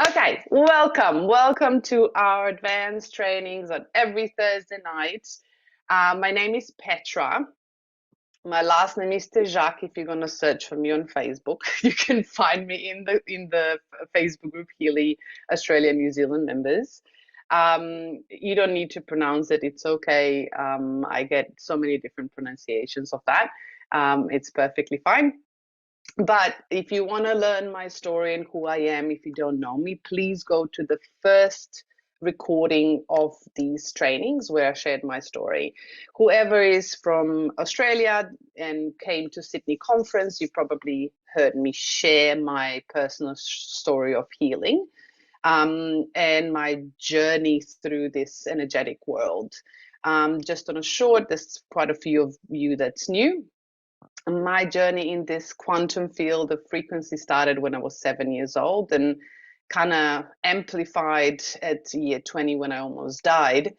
Okay, welcome to our advanced trainings on every Thursday night. My name is Petra. My last name is Tezak. If you're going to search for me on Facebook, you can find me in the Facebook group Healy, Australia, New Zealand members. You don't need to pronounce it. It's okay. I get so many different pronunciations of that. It's perfectly fine. But if you want to learn my story and who I am, if you don't know me, please go to the first recording of these trainings where I shared my story. Whoever is from Australia and came to Sydney conference, you probably heard me share my personal story of healing and my journey through this energetic world. Just on a short, there's quite a few of you that's new. My journey in this quantum field of frequency started when I was 7 years old and kind of amplified at year 20 when I almost died.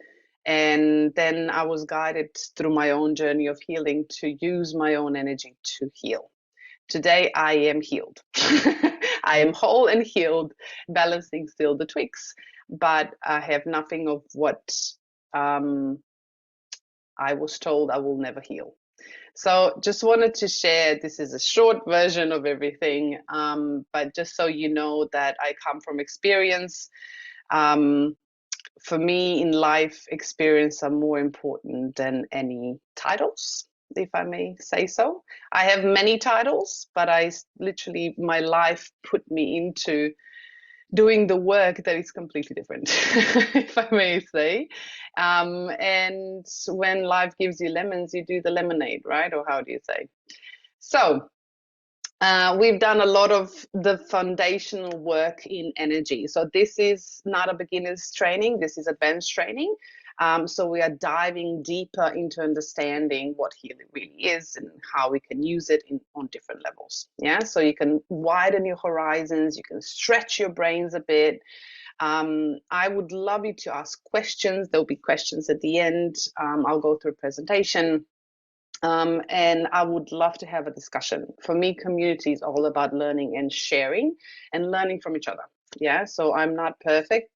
And then I was guided through my own journey of healing to use my own energy to heal. Today, I am healed. I am whole and healed, balancing still the tweaks, but I have nothing of what I was told I will never heal. So just wanted to share, this is a short version of everything, but just so you know that I come from experience. For me in life, experience are more important than any titles, if I may say so. I have many titles, but my life put me into doing the work that is completely different, if I may say. And when life gives you lemons, you do the lemonade, right? Or how do you say? So we've done a lot of the foundational work in energy. So this is not a beginner's training. This is advanced training. So we are diving deeper into understanding what healing really is and how we can use it on different levels. Yeah, so you can widen your horizons, you can stretch your brains a bit. I would love you to ask questions. There'll be questions at the end. I'll go through a presentation. And I would love to have a discussion. For me, community is all about learning and sharing and learning from each other. Yeah, so I'm not perfect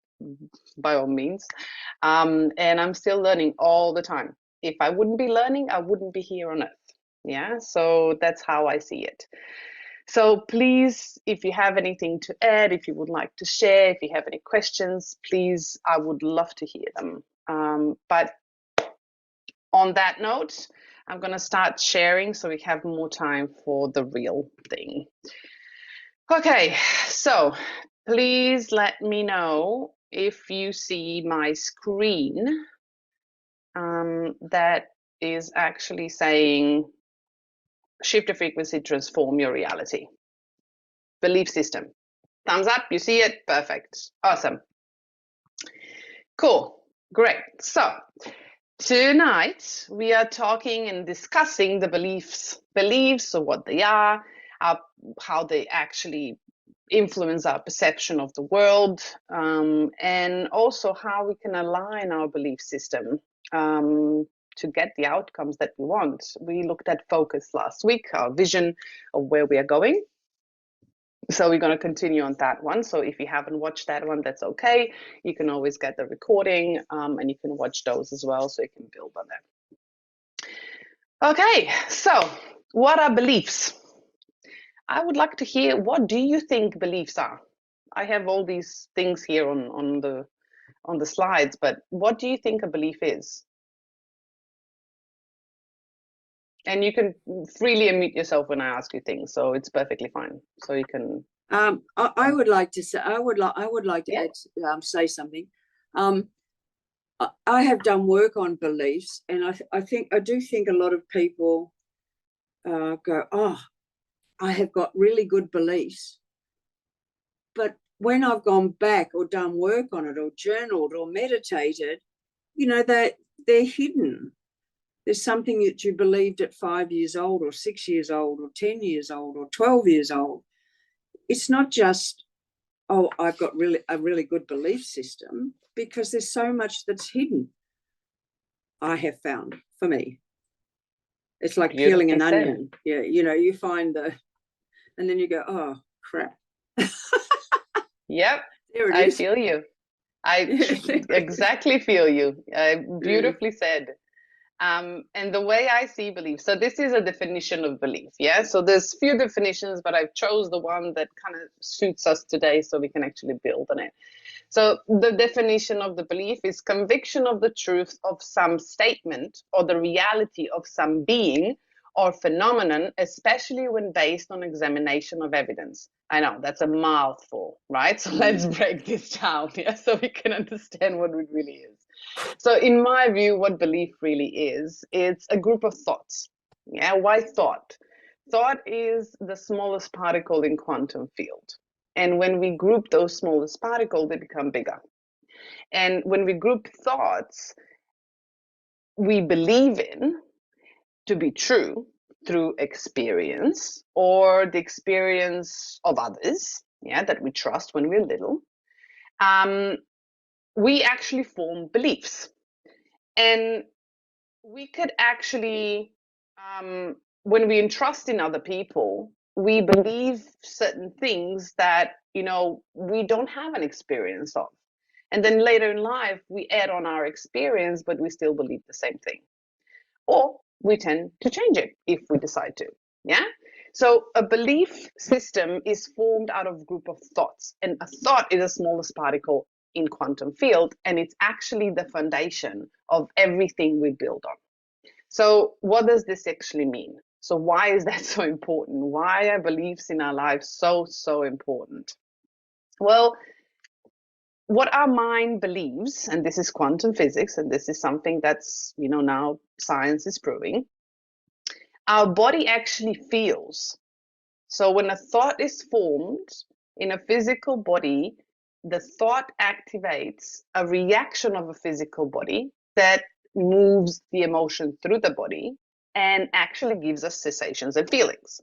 by all means. And I'm still learning all the time. If I wouldn't be learning, I wouldn't be here on earth. Yeah, so that's how I see it. So please, if you have anything to add, if you would like to share, if you have any questions, please, I would love to hear them. But on that note, I'm going to start sharing so we have more time for the real thing. Okay, so please let me know if you see my screen that is actually saying shift the frequency, transform your reality. Belief system. Thumbs up, you see it? Perfect. Awesome. Cool. Great. So tonight we are talking and discussing the beliefs, so what they are, how they actually influence our perception of the world, and also how we can align our belief system to get the outcomes that we want. We looked at focus last week, our vision of where we are going. So we're going to continue on that one. So if you haven't watched that one, that's okay. You can always get the recording and you can watch those as well so you can build on them. Okay, so what are beliefs? I would like to hear, what do you think beliefs are? I have all these things here on the slides, but what do you think a belief is? And you can freely unmute yourself when I ask you things, so it's perfectly fine. So you can. I would like to say, I would like to add, say something. I have done work on beliefs, and I do think a lot of people go, oh, I have got really good beliefs. But when I've gone back or done work on it or journaled or meditated, you know, they're hidden. There's something that you believed at 5 years old or 6 years old or 10 years old or 12 years old. It's not just, oh, I've got a really good belief system, because there's so much that's hidden, I have found, for me. It's like peeling an onion. Yeah, you know, you find and then you go, oh, crap. Yep. There it I is. feel you. I Yeah, there it is. exactly feel you. Yeah. Beautifully said. And the way I see belief, so this is a definition of belief, yeah? So there's few definitions, but I've chose the one that kind of suits us today so we can actually build on it. So the definition of the belief is conviction of the truth of some statement or the reality of some being or phenomenon, especially when based on examination of evidence. I know that's a mouthful, right? So let's Mm. break this down, yeah, so we can understand what it really is. So, in my view, what belief really is, it's a group of thoughts. Yeah, why thought? Thought is the smallest particle in quantum field. And when we group those smallest particles, they become bigger. And when we group thoughts, we believe in to be true through experience or the experience of others, yeah, that we trust when we're little. Um, we actually form beliefs. And we could actually, when we entrust in other people, we believe certain things that, we don't have an experience of. And then later in life, we add on our experience, but we still believe the same thing. Or we tend to change it if we decide to. Yeah. So a belief system is formed out of a group of thoughts, and a thought is the smallest particle in quantum field, and it's actually the foundation of everything we build on. So, what does this actually mean? So, why is that so important? Why are beliefs in our lives so, so important? Well, what our mind believes, and this is quantum physics, and this is something that's, now science is proving, our body actually feels. So, when a thought is formed in a physical body, the thought activates a reaction of a physical body that moves the emotion through the body and actually gives us sensations and feelings.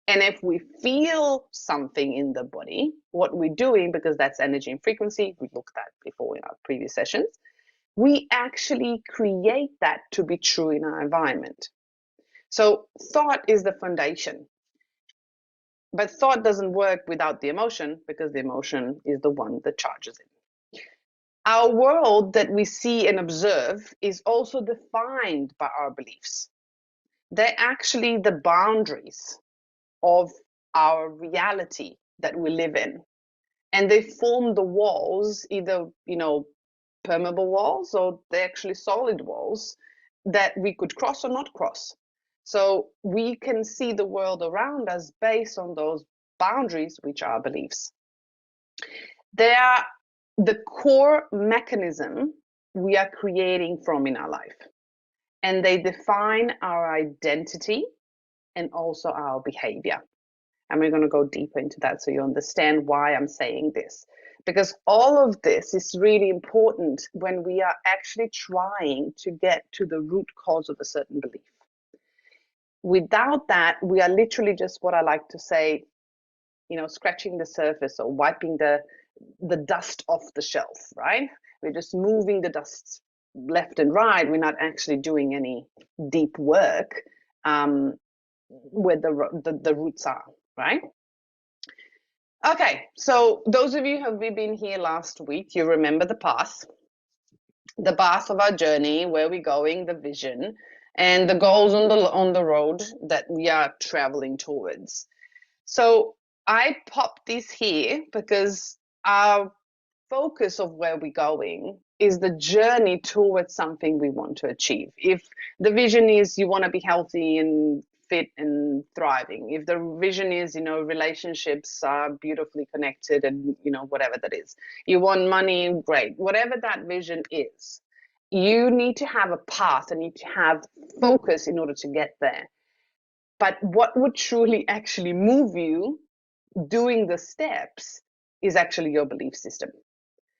And if we feel something in the body, what we're doing, because that's energy and frequency, we looked at before in our previous sessions, we actually create that to be true in our environment. So thought is the foundation. But thought doesn't work without the emotion because the emotion is the one that charges it. Our world that we see and observe is also defined by our beliefs. They're actually the boundaries of our reality that we live in. And they form the walls, either, permeable walls or they're actually solid walls that we could cross or not cross. So we can see the world around us based on those boundaries, which are beliefs. They are the core mechanism we are creating from in our life, and they define our identity and also our behavior. And we're going to go deeper into that so you understand why I'm saying this. Because all of this is really important when we are actually trying to get to the root cause of a certain belief. Without that, we are literally just what I like to say, scratching the surface or wiping the dust off the shelf, right? We're just moving the dust left and right. We're not actually doing any deep work where the roots are, right? Okay, so those of you who have been here last week, you remember the path of our journey, where we're going, the vision, and the goals on the road that we are traveling towards. So I popped this here because our focus of where we're going is the journey towards something we want to achieve. If the vision is you want to be healthy and fit and thriving, if the vision is, relationships are beautifully connected and, whatever that is, you want money, great, whatever that vision is, you need to have a path and need to have focus in order to get there. But what would truly actually move you doing the steps is actually your belief system.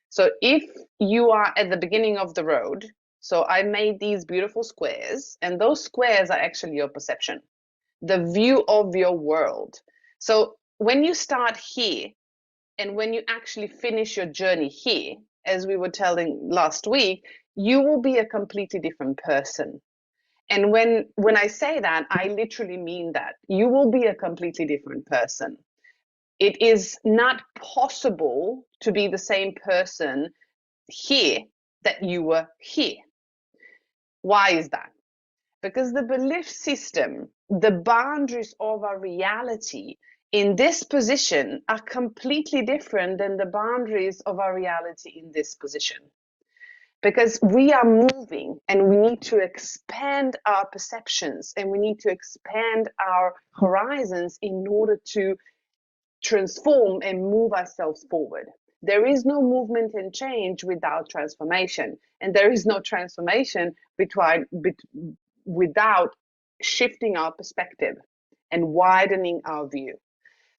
So if you are at the beginning of the road, so I made these beautiful squares, and those squares are actually your perception, the view of your world. So when you start here and when you actually finish your journey here, as we were telling last week, you will be a completely different person. And when I say that, I literally mean that. You will be a completely different person. It is not possible to be the same person here that you were here. Why is that? Because the belief system, the boundaries of our reality in this position are completely different than the boundaries of our reality in this position. Because we are moving and we need to expand our perceptions and we need to expand our horizons in order to transform and move ourselves forward. There is no movement and change without transformation, and there is no transformation without shifting our perspective and widening our view.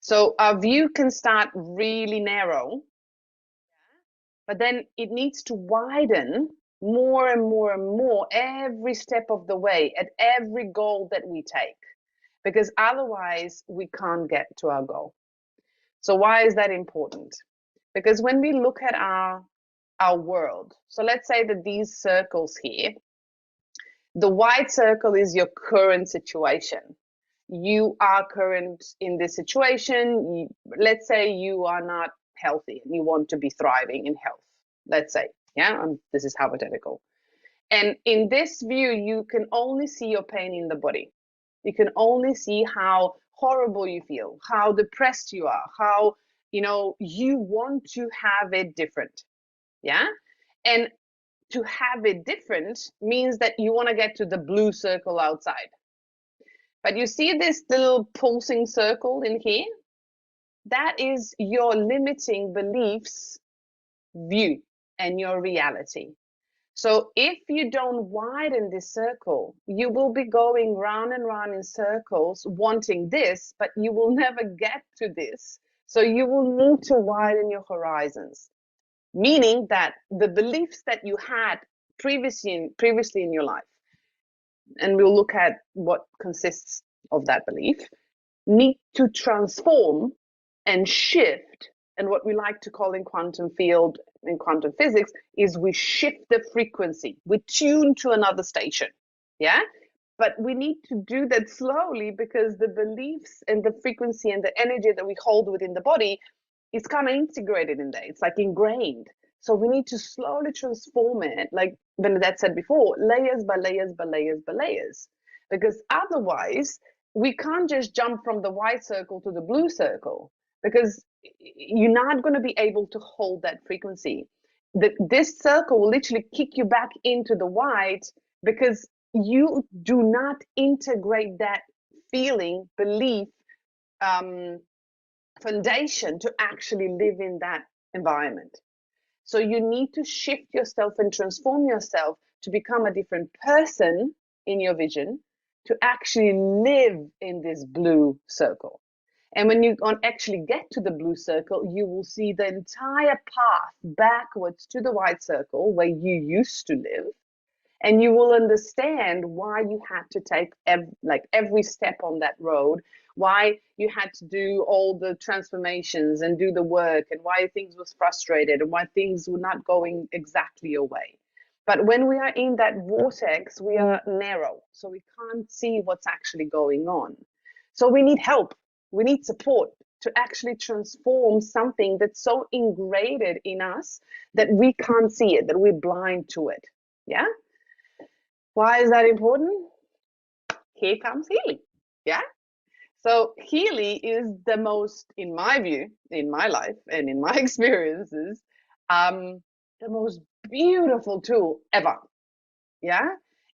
So our view can start really narrow, but then it needs to widen more and more and more every step of the way at every goal that we take, because otherwise we can't get to our goal. So why is that important? Because when we look at our world, so let's say that these circles here, the white circle is your current situation. You are current in this situation. Let's say you are not healthy and you want to be thriving in health. Let's say, yeah, this is hypothetical. And in this view, you can only see your pain in the body. You can only see how horrible you feel, how depressed you are, how, you want to have it different. Yeah. And to have it different means that you want to get to the blue circle outside. But you see this little pulsing circle in here? That is your limiting beliefs view and your reality. So if you don't widen this circle, you will be going round and round in circles wanting this, but you will never get to this. So you will need to widen your horizons, meaning that the beliefs that you had previously in your life, and we'll look at what consists of that belief, need to transform and shift. And what we like to call in quantum field, in quantum physics, is we shift the frequency. We tune to another station. Yeah. But we need to do that slowly because the beliefs and the frequency and the energy that we hold within the body is kind of integrated in there. It's like ingrained. So we need to slowly transform it, like Bernadette said before, layers by layers by layers by layers. Because otherwise, we can't just jump from the white circle to the blue circle, because you're not going to be able to hold that frequency. This circle will literally kick you back into the white because you do not integrate that feeling, belief, foundation to actually live in that environment. So you need to shift yourself and transform yourself to become a different person in your vision to actually live in this blue circle. And when you actually get to the blue circle, you will see the entire path backwards to the white circle where you used to live. And you will understand why you had to take every step on that road, why you had to do all the transformations and do the work, and why things was frustrated and why things were not going exactly your way. But when we are in that vortex, we are narrow, so we can't see what's actually going on. So we need help, we need support to actually transform something that's so ingrained in us that we can't see it, that we're blind to it. Yeah. Why is that important? Here comes Healy. Yeah. So Healy is the most, in my view, in my life and in my experiences, the most beautiful tool ever. Yeah.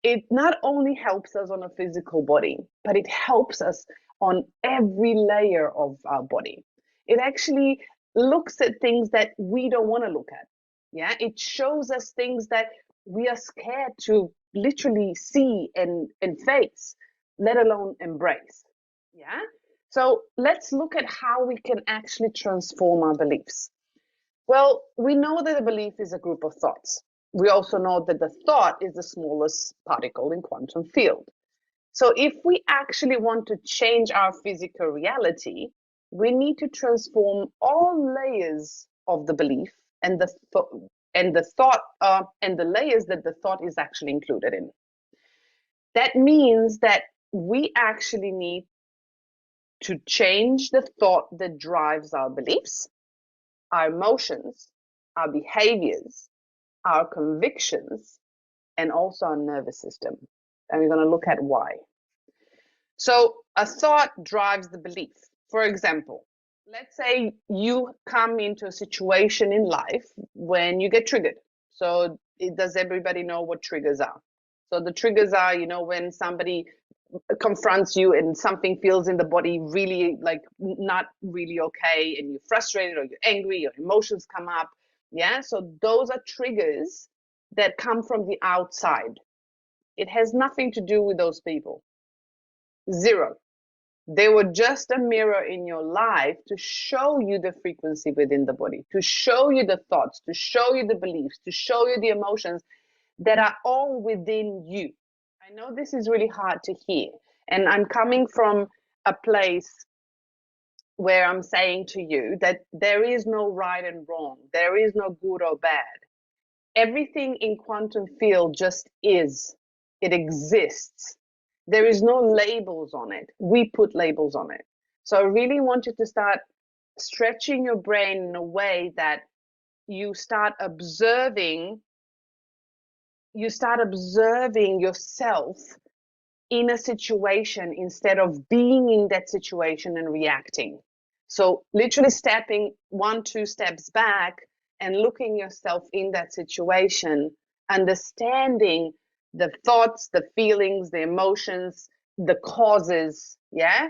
It not only helps us on a physical body, but it helps us on every layer of our body. It actually looks at things that we don't want to look at. Yeah. It shows us things that we are scared to literally see and face, let alone embrace. Yeah. So let's look at how we can actually transform our beliefs. Well, we know that a belief is a group of thoughts. We also know that the thought is the smallest particle in quantum field. So if we actually want to change our physical reality, we need to transform all layers of the belief and the thought and the layers that the thought is actually included in. That means that we actually need to change the thought that drives our beliefs, our emotions, our behaviors, our convictions, and also our nervous system. And we're going to look at why. So a thought drives the belief. For example, let's say you come into a situation in life when you get triggered. So does everybody know what triggers are? So the triggers are, when somebody confronts you and something feels in the body really like not really okay, and you're frustrated or you're angry, your emotions come up. Yeah. So those are triggers that come from the outside. It has nothing to do with those people. Zero. They were just a mirror in your life to show you the frequency within the body, to show you the thoughts, to show you the beliefs, to show you the emotions that are all within you. I know this is really hard to hear. And I'm coming from a place where I'm saying to you that there is no right and wrong, there is no good or bad. Everything in quantum field just is. It exists. There is no labels on it. We put labels on it. So I really want you to start stretching your brain in a way that you start observing yourself in a situation instead of being in that situation and reacting. So literally stepping 1-2 steps back and looking yourself in that situation, understanding the thoughts, the feelings, the emotions, the causes, yeah,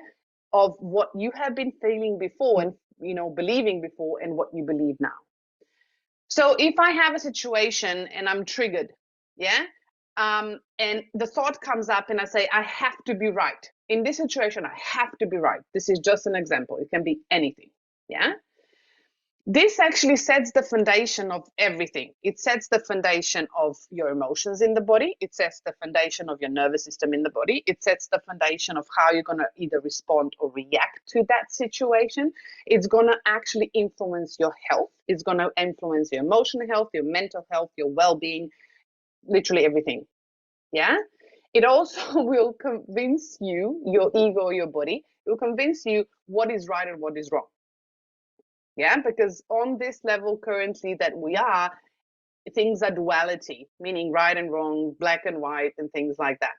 of what you have been feeling before and believing before and what you believe now. So if I have a situation and I'm triggered, yeah, and the thought comes up and I say, I have to be right. In this situation, I have to be right. This is just an example. It can be anything, yeah. This actually sets the foundation of everything. It sets the foundation of your emotions in the body. It sets the foundation of your nervous system in the body. It sets the foundation of how you're going to either respond or react to that situation. It's going to actually influence your health. It's going to influence your emotional health, your mental health, your well-being, literally everything. Yeah. It also will convince you, your ego, your body, it will convince you what is right and what is wrong. Yeah, because on this level currently that we are, things are duality, meaning right and wrong, black and white, and things like that.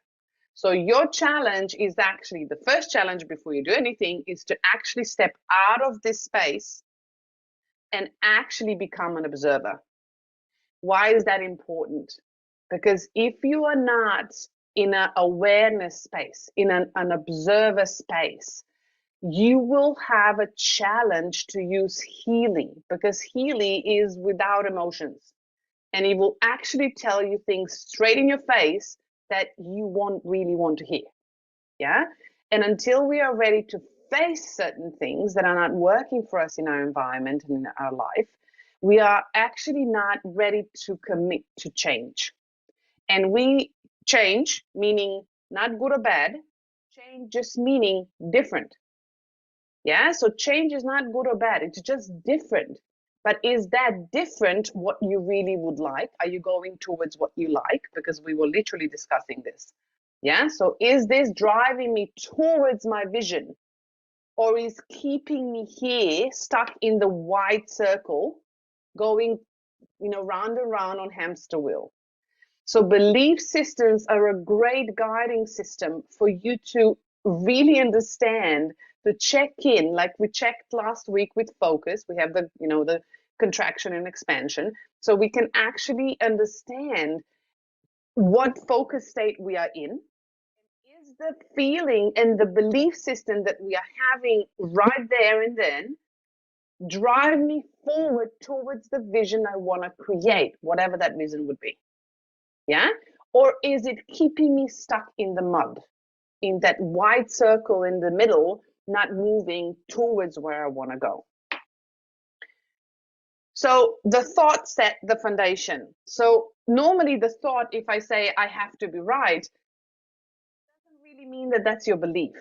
So your challenge is actually, the first challenge before you do anything is to actually step out of this space and actually become an observer. Why is that important? Because if you are not in an awareness space, in an observer space, you will have a challenge to use Healy, because Healy is without emotions, and it will actually tell you things straight in your face that you won't really want to hear. Yeah. And until we are ready to face certain things that are not working for us in our environment and in our life, we are actually not ready to commit to change. And we change, meaning not good or bad, change just meaning different. Yeah, so change is not good or bad, it's just different. But is that different what you really would like? Are you going towards what you like? Because we were literally discussing this. Yeah, so is this driving me towards my vision, or is keeping me here stuck in the white circle, going, round and round on hamster wheel? So belief systems are a great guiding system for you to really understand, to check in, like we checked last week with focus. We have the contraction and expansion. So we can actually understand what focus state we are in. Is the feeling and the belief system that we are having right there and then drive me forward towards the vision I want to create, whatever that vision would be? Yeah? Or is it keeping me stuck in the mud, in that wide circle in the middle, not moving towards where I want to go? So the thought set the foundation. So normally the thought, if I say I have to be right, doesn't really mean that that's your belief.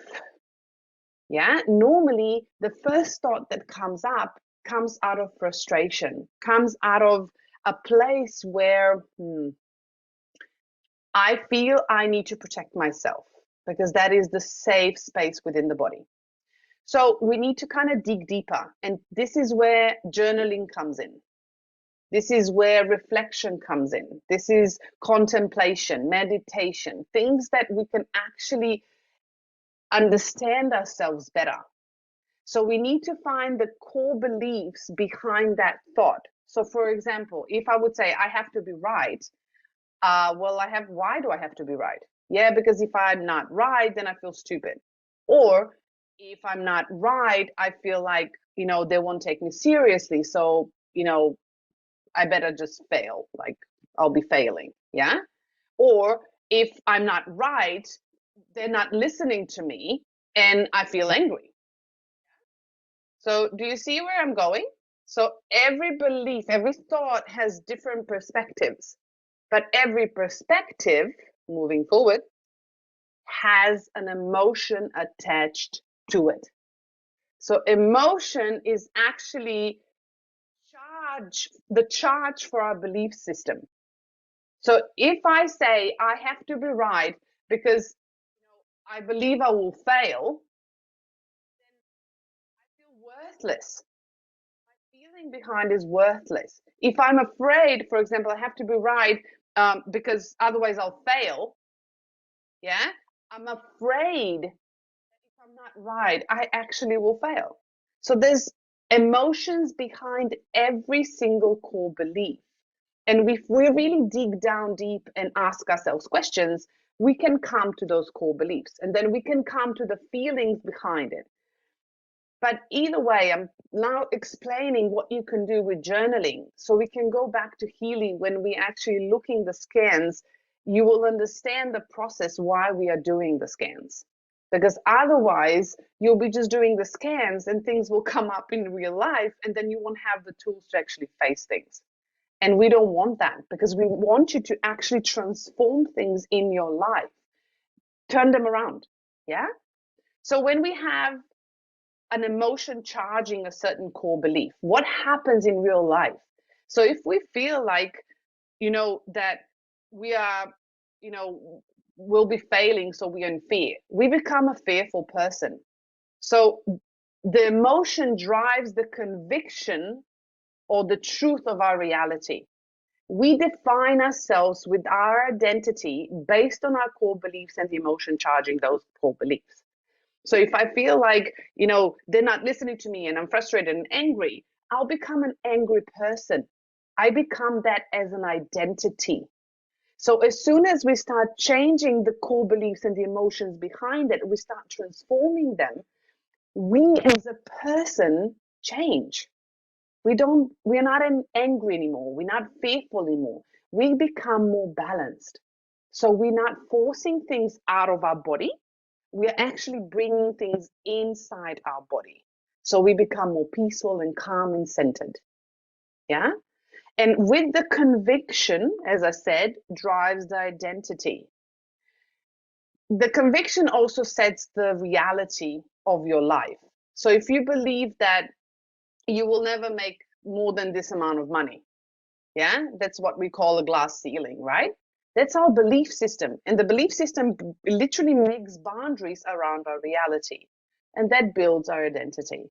Yeah? Normally the first thought that comes up comes out of frustration, comes out of a place where I feel I need to protect myself, because that is the safe space within the body. So we need to kind of dig deeper. And this is where journaling comes in. This is where reflection comes in. This is contemplation, meditation, things that we can actually understand ourselves better. So we need to find the core beliefs behind that thought. So for example, if I would say I have to be right, why do I have to be right? Yeah, because if I'm not right, then I feel stupid. Or if I'm not right, I feel like, they won't take me seriously. So, I better just fail. Like I'll be failing. Yeah. Or if I'm not right, they're not listening to me and I feel angry. So do you see where I'm going? So every belief, every thought has different perspectives, but every perspective moving forward has an emotion attached to it. So emotion is actually the charge for our belief system. So if I say I have to be right because I believe I will fail, then I feel worthless. Feeling behind is worthless. If I'm afraid, for example, I have to be right because otherwise I'll fail, yeah, I'm afraid that if I'm not right, I actually will fail. So there's emotions behind every single core belief. And if we really dig down deep and ask ourselves questions, we can come to those core beliefs and then we can come to the feelings behind it. But either way, I'm now explaining what you can do with journaling. So we can go back to Healy when we actually looking the scans, you will understand the process why we are doing the scans. Because otherwise, you'll be just doing the scans and things will come up in real life, and then you won't have the tools to actually face things. And we don't want that because we want you to actually transform things in your life, turn them around. Yeah. So when we have an emotion charging a certain core belief, what happens in real life? So if we feel like, that we are, we'll be failing, so we're in fear, we become a fearful person. So the emotion drives the conviction or the truth of our reality. We define ourselves with our identity based on our core beliefs and the emotion charging those core beliefs. So if I feel like, they're not listening to me and I'm frustrated and angry, I'll become an angry person. I become that as an identity. So as soon as we start changing the core beliefs and the emotions behind it, we start transforming them, we as a person change. We're not angry anymore. We're not fearful anymore. We become more balanced. So we're not forcing things out of our body. We're actually bringing things inside our body. So we become more peaceful and calm and centered. Yeah. And with the conviction, as I said, drives the identity. The conviction also sets the reality of your life. So if you believe that you will never make more than this amount of money, yeah, that's what we call a glass ceiling, right? That's our belief system. And the belief system literally makes boundaries around our reality. And that builds our identity.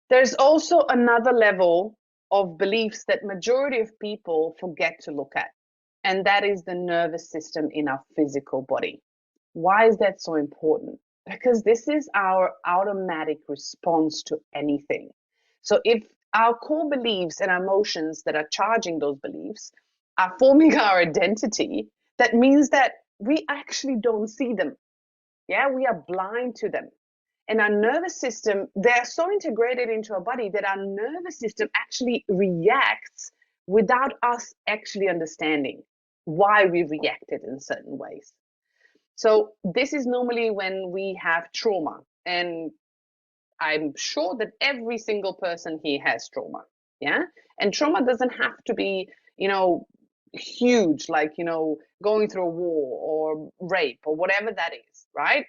There's also another level of beliefs that majority of people forget to look at. And that is the nervous system in our physical body. Why is that so important? Because this is our automatic response to anything. So if our core beliefs and emotions that are charging those beliefs are forming our identity, that means that we actually don't see them. Yeah, we are blind to them. And our nervous system, they're so integrated into our body that our nervous system actually reacts without us actually understanding why we reacted in certain ways. So this is normally when we have trauma, and I'm sure that every single person here has trauma. Yeah. And trauma doesn't have to be, huge, like, going through a war or rape or whatever that is, right?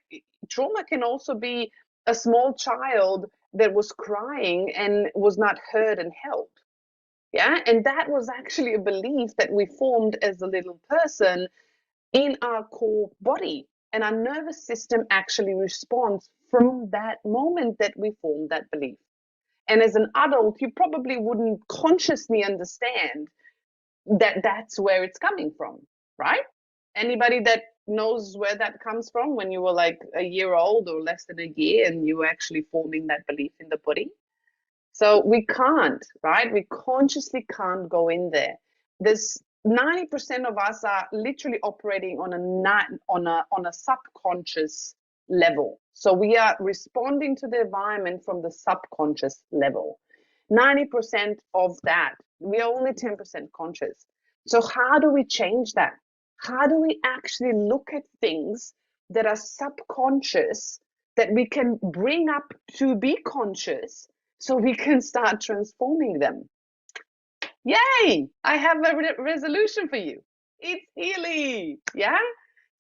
Trauma can also be a small child that was crying and was not heard and held. Yeah. And that was actually a belief that we formed as a little person in our core body. And our nervous system actually responds from that moment that we formed that belief. And as an adult, you probably wouldn't consciously understand that that's where it's coming from, right? Anybody that knows where that comes from when you were like a year old or less than a year and you were actually forming that belief in the body? So we can't, right? We consciously can't go in there. There's 90% of us are literally operating on a subconscious level. So we are responding to the environment from the subconscious level. 90% of that, we are only 10% conscious. So how do we change that? How do we actually look at things that are subconscious that we can bring up to be conscious so we can start transforming them? Yay! I have a resolution for you. It's Healy. Yeah?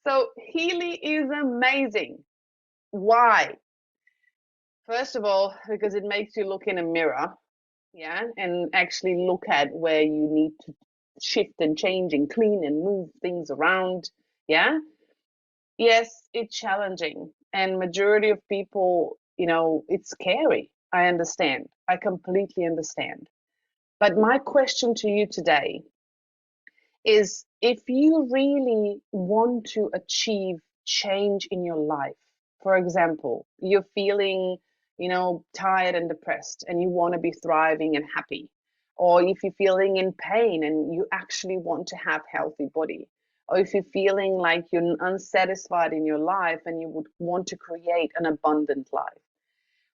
So Healy is amazing. Why? First of all, because it makes you look in a mirror, yeah, and actually look at where you need to shift and change and clean and move things around. Yeah. Yes, it's challenging. And majority of people, it's scary. I understand. I completely understand. But my question to you today is, if you really want to achieve change in your life, for example, you're feeling, tired and depressed and you want to be thriving and happy, or if you're feeling in pain and you actually want to have healthy body, or if you're feeling like you're unsatisfied in your life and you would want to create an abundant life,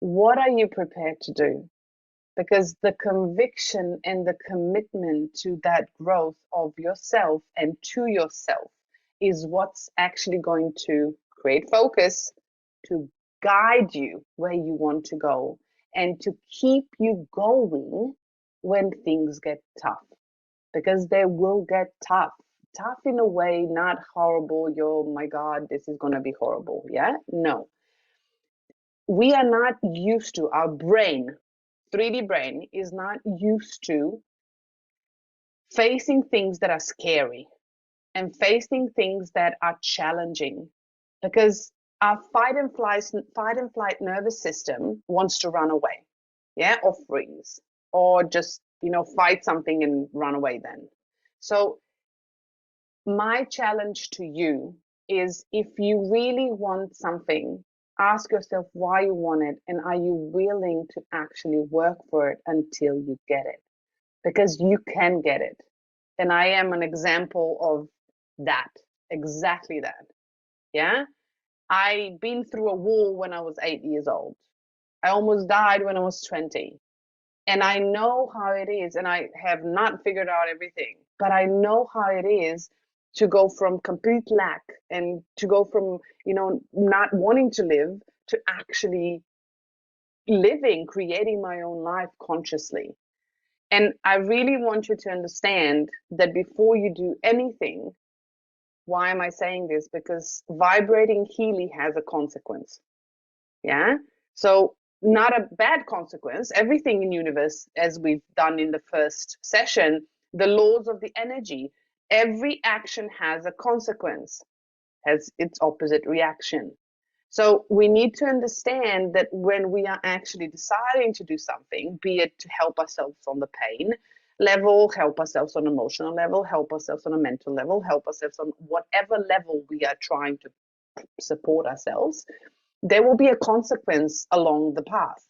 what are you prepared to do? Because the conviction and the commitment to that growth of yourself and to yourself is what's actually going to create focus, to guide you where you want to go, and to keep you going when things get tough. Because they will get tough. Tough in a way, not horrible. Oh my God, this is going to be horrible. Yeah? No. We are not used to, our brain, 3D brain is not used to facing things that are scary and facing things that are challenging, because our fight and flight nervous system wants to run away, yeah, or freeze, or just fight something and run away then. So my challenge to you is, if you really want something, ask yourself why you want it, and are you willing to actually work for it until you get it? Because you can get it. And I am an example of that, exactly that. Yeah. I've been through a war when I was 8 years old. I almost died when I was 20. And I know how it is. And I have not figured out everything, but I know how it is to go from complete lack and to go from, not wanting to live to actually living, creating my own life consciously. And I really want you to understand that before you do anything, why am I saying this? Because vibrating Healy has a consequence. Yeah. So not a bad consequence. Everything in universe, as we've done in the first session, the laws of the energy, every action has a consequence, has its opposite reaction. So we need to understand that when we are actually deciding to do something, be it to help ourselves on the pain level, help ourselves on emotional level, help ourselves on a mental level, help ourselves on whatever level we are trying to support ourselves, there will be a consequence along the path.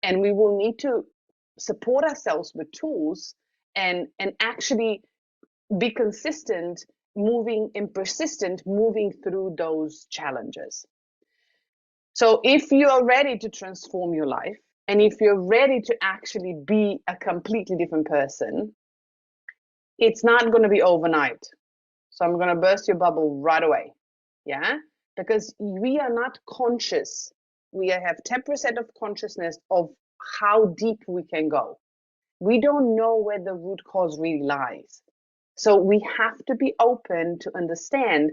And we will need to support ourselves with tools and actually be consistent, moving and persistent, moving through those challenges. So if you are ready to transform your life, and if you're ready to actually be a completely different person, it's not going to be overnight. So I'm going to burst your bubble right away. Yeah? Because we are not conscious. We have 10% of consciousness of how deep we can go. We don't know where the root cause really lies. So we have to be open to understand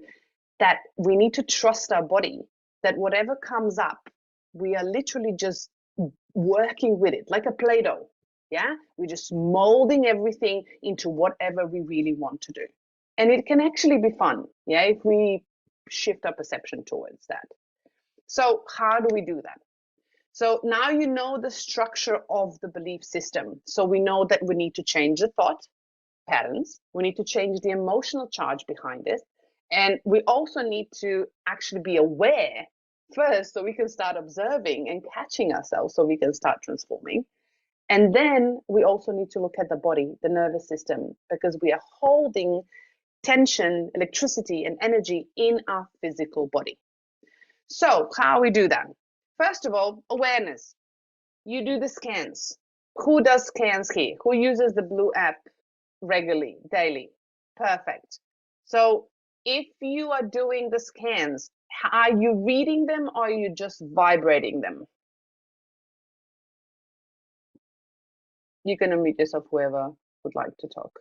that we need to trust our body, that whatever comes up, we are literally just working with it like a Play-Doh. Yeah, we're just molding everything into whatever we really want to do. And it can actually be fun, yeah, if we shift our perception towards that. So how do we do that? So now you know the structure of the belief system. So we know that we need to change the thought patterns. We need to change the emotional charge behind it. And we also need to actually be aware first so we can start observing and catching ourselves so we can start transforming. And then we also need to look at the body, the nervous system, because we are holding tension, electricity, and energy in our physical body. So, how we do that? First of all, awareness. You do the scans. Who does scans here? Who uses the Blue app regularly, daily? Perfect. So, if you are doing the scans, are you reading them or are you just vibrating them? You can unmute yourself, whoever would like to talk.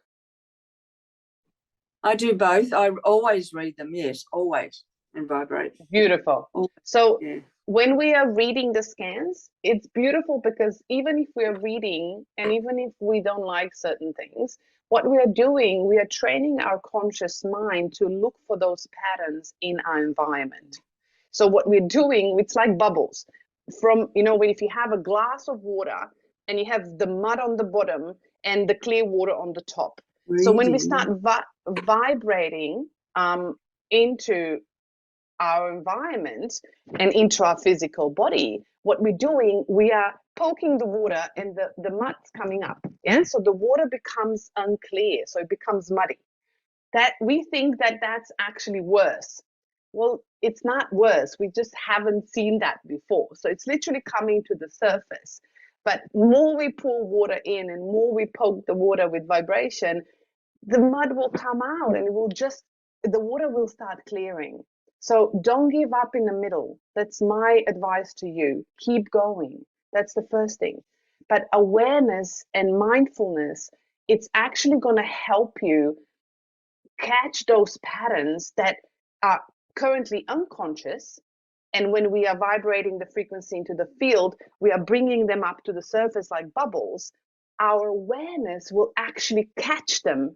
I do both. I always read them, yes, always, and vibrate. Beautiful. Always, So yeah. when we are reading the scans, it's beautiful because even if we're reading and even if we don't like certain things, what we are doing, we are training our conscious mind to look for those patterns in our environment. So what we're doing, it's like bubbles. From, if you have a glass of water and you have the mud on the bottom and the clear water on the top. So when we start vibrating into our environment and into our physical body, what we're doing, we are poking the water and the mud's coming up. Yeah. So the water becomes unclear. So it becomes muddy. That we think that that's actually worse. Well, it's not worse. We just haven't seen that before. So it's literally coming to the surface. But more we pour water in and more we poke the water with vibration, the mud will come out and the water will start clearing. So don't give up in the middle. That's my advice to you. Keep going. That's the first thing. But awareness and mindfulness, it's actually going to help you catch those patterns that are currently unconscious. And when we are vibrating the frequency into the field, we are bringing them up to the surface like bubbles. Our awareness will actually catch them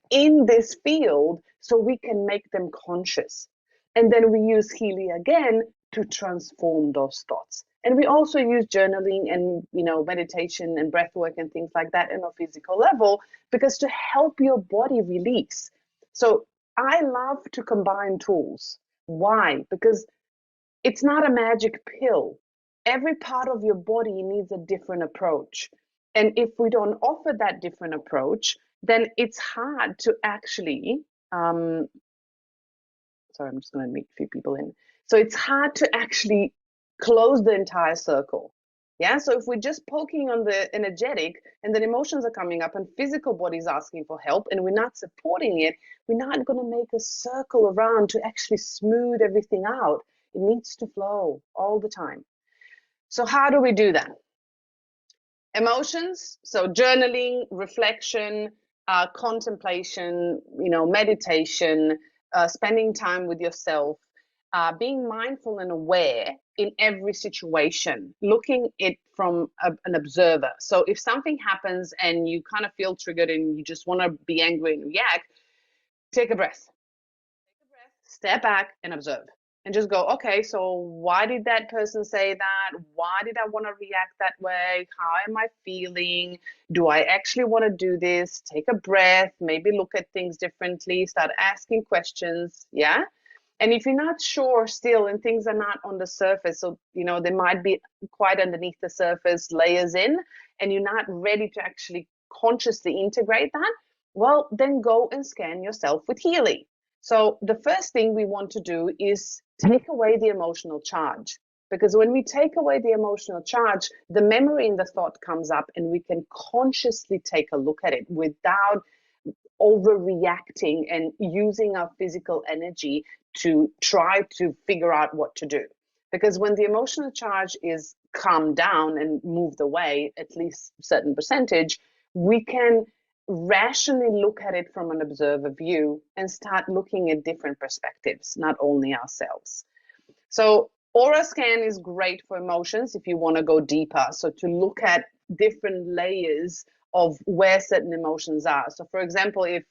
in this field so we can make them conscious. And then we use Healy again to transform those thoughts. And we also use journaling and meditation and breath work and things like that in a physical level, because to help your body release. So I love to combine tools. Why? Because it's not a magic pill. Every part of your body needs a different approach. And if we don't offer that different approach, then it's hard to actually, sorry, I'm just going to meet a few people in. So it's hard to actually close the entire circle. Yeah. So if we're just poking on the energetic and then emotions are coming up and physical body's asking for help and we're not supporting it, we're not going to make a circle around to actually smooth everything out. It needs to flow all the time. So how do we do that? Emotions, so journaling, reflection, contemplation, meditation, spending time with yourself, being mindful and aware in every situation, looking at it from an observer. So if something happens and you kind of feel triggered and you just want to be angry and react, take a breath. Step back and observe. And just go, okay, so why did that person say that? Why did I want to react that way? How am I feeling? Do I actually want to do this? Take a breath, maybe look at things differently, start asking questions. Yeah. And if you're not sure still and things are not on the surface, so, they might be quite underneath the surface, layers in, and you're not ready to actually consciously integrate that, well, then go and scan yourself with Healy. So the first thing we want to do is take away the emotional charge. Because when we take away the emotional charge, the memory in the thought comes up and we can consciously take a look at it without overreacting and using our physical energy to try to figure out what to do. Because when the emotional charge is calmed down and moved away, at least a certain percentage, we can rationally look at it from an observer view and start looking at different perspectives, not only ourselves. So aura scan is great for emotions if you want to go deeper. So to look at different layers of where certain emotions are. So for example, if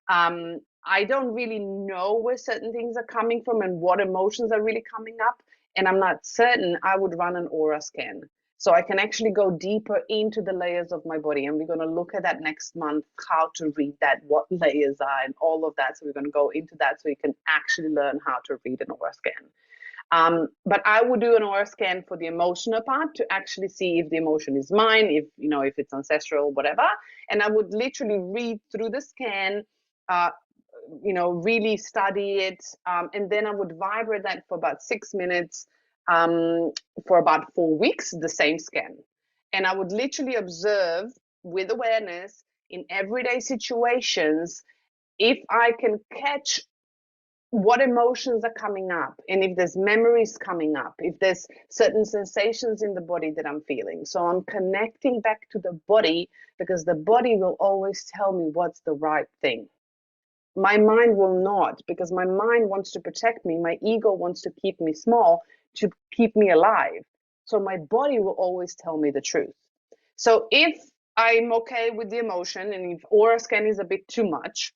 I don't really know where certain things are coming from and what emotions are really coming up, and I'm not certain, I would run an aura scan. So I can actually go deeper into the layers of my body. And we're going to look at that next month, how to read that, what layers are, and all of that. So we're going to go into that so you can actually learn how to read an aura scan. But I would do an aura scan for the emotional part to actually see if the emotion is mine, if if it's ancestral, whatever. And I would literally read through the scan, uh, really study it, and then I would vibrate that for about 6 minutes, for about 4 weeks, the same scan, and I would literally observe with awareness in everyday situations if I can catch what emotions are coming up, and if there's memories coming up, if there's certain sensations in the body that I'm feeling. So I'm connecting back to the body, because the body will always tell me what's the right thing. My mind will not, because my mind wants to protect me. My ego wants to keep me small, to keep me alive. So my body will always tell me the truth. So if I'm okay with the emotion, and if aura scan is a bit too much,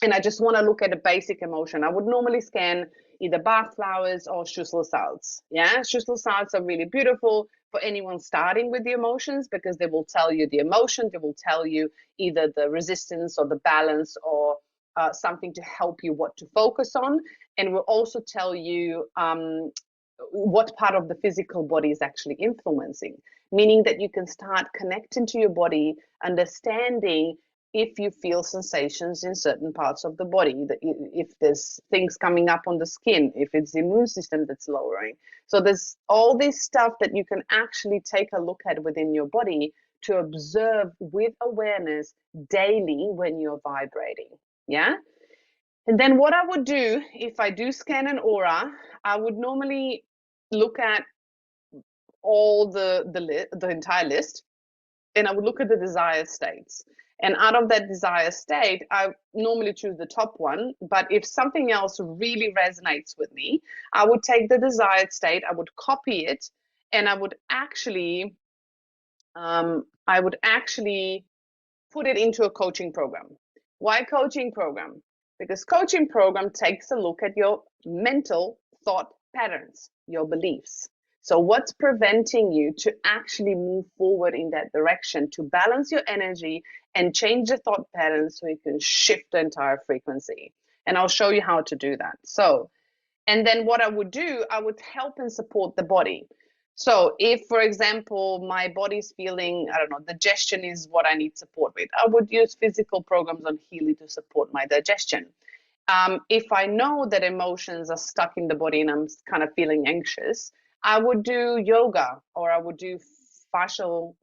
and I just want to look at a basic emotion, I would normally scan either Bach flowers or Schussel salts. Yeah, Schussel salts are really beautiful for anyone starting with the emotions, because they will tell you the emotion, they will tell you either the resistance or the balance, or something to help you what to focus on, and will also tell you what part of the physical body is actually influencing, meaning that you can start connecting to your body, understanding if you feel sensations in certain parts of the body, that if there's things coming up on the skin, if it's the immune system that's lowering. So there's all this stuff that you can actually take a look at within your body to observe with awareness daily when you're vibrating. Yeah. And then what I would do if I do scan an aura, I would normally look at all the entire list, and I would look at the desired states. And out of that desired state, I normally choose the top one. But if something else really resonates with me, I would take the desired state, I would copy it, and I would actually put it into a coaching program. Why coaching program? Because coaching program takes a look at your mental thought patterns, your beliefs. So what's preventing you to actually move forward in that direction, to balance your energy and change the thought patterns so you can shift the entire frequency? And I'll show you how to do that. So, and then what I would do, I would help and support the body. So if, for example, my body's feeling, I don't know, digestion is what I need support with, I would use physical programs on Healy to support my digestion. If I know that emotions are stuck in the body and I'm kind of feeling anxious, I would do yoga, or I would do facial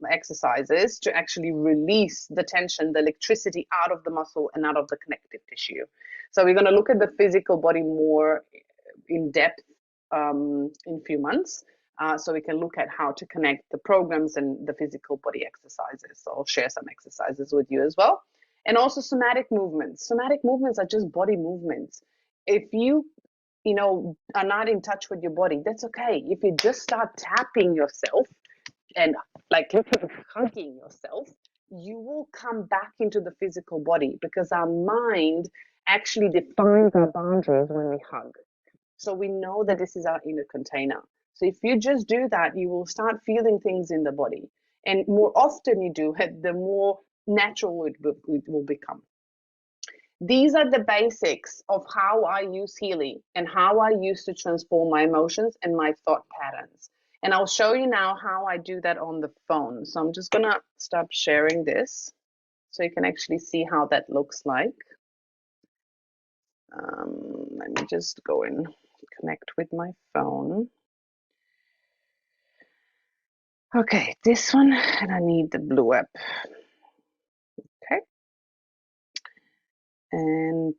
exercises to actually release the tension, the electricity out of the muscle and out of the connective tissue. So we're going to look at the physical body more in depth in a few months. So we can look at how to connect the programs and the physical body exercises. So I'll share some exercises with you as well. And also somatic movements. Somatic movements are just body movements. If you are not in touch with your body, that's okay. If you just start tapping yourself and like hugging yourself, you will come back into the physical body, because our mind actually defines our boundaries when we hug. So we know that this is our inner container. So if you just do that, you will start feeling things in the body. And more often you do it, the more natural it will become. These are the basics of how I use Healy and how I used to transform my emotions and my thought patterns. And I'll show you now how I do that on the phone. So I'm just going to stop sharing this so you can actually see how that looks like. Let me just go and connect with my phone. Okay, this one, and I need the blue app. Okay. And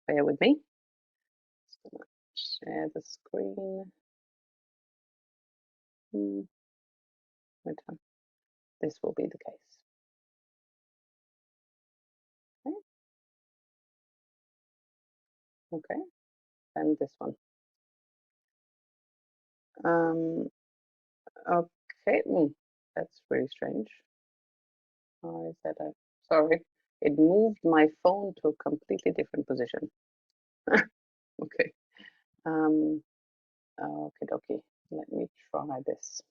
bear with me. Just gonna share the screen. Wait, this will be the case. Okay. Okay. And this one. Okay. That's really strange. How is that? Sorry, it moved my phone to a completely different position. Okay. Okay, okay. Let me try this.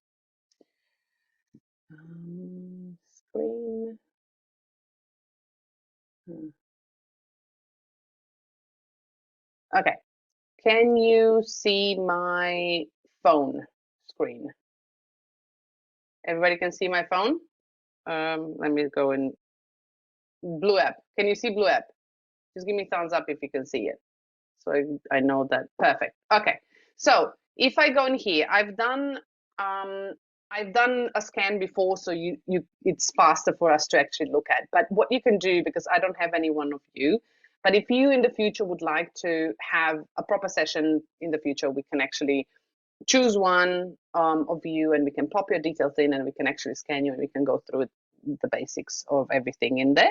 Screen. Okay. Can you see my phone screen? Everybody can see my phone? Let me go in Blue app. Can you see Blue app? Just give me thumbs up if you can see it. So I know that. Perfect. Okay. So if I go in here, I've done a scan before, so it's faster for us to actually look at. But what you can do, because I don't have any one of you, but if you in the future would like to have a proper session in the future, we can actually choose one of you and we can pop your details in and we can actually scan you and we can go through the basics of everything in there.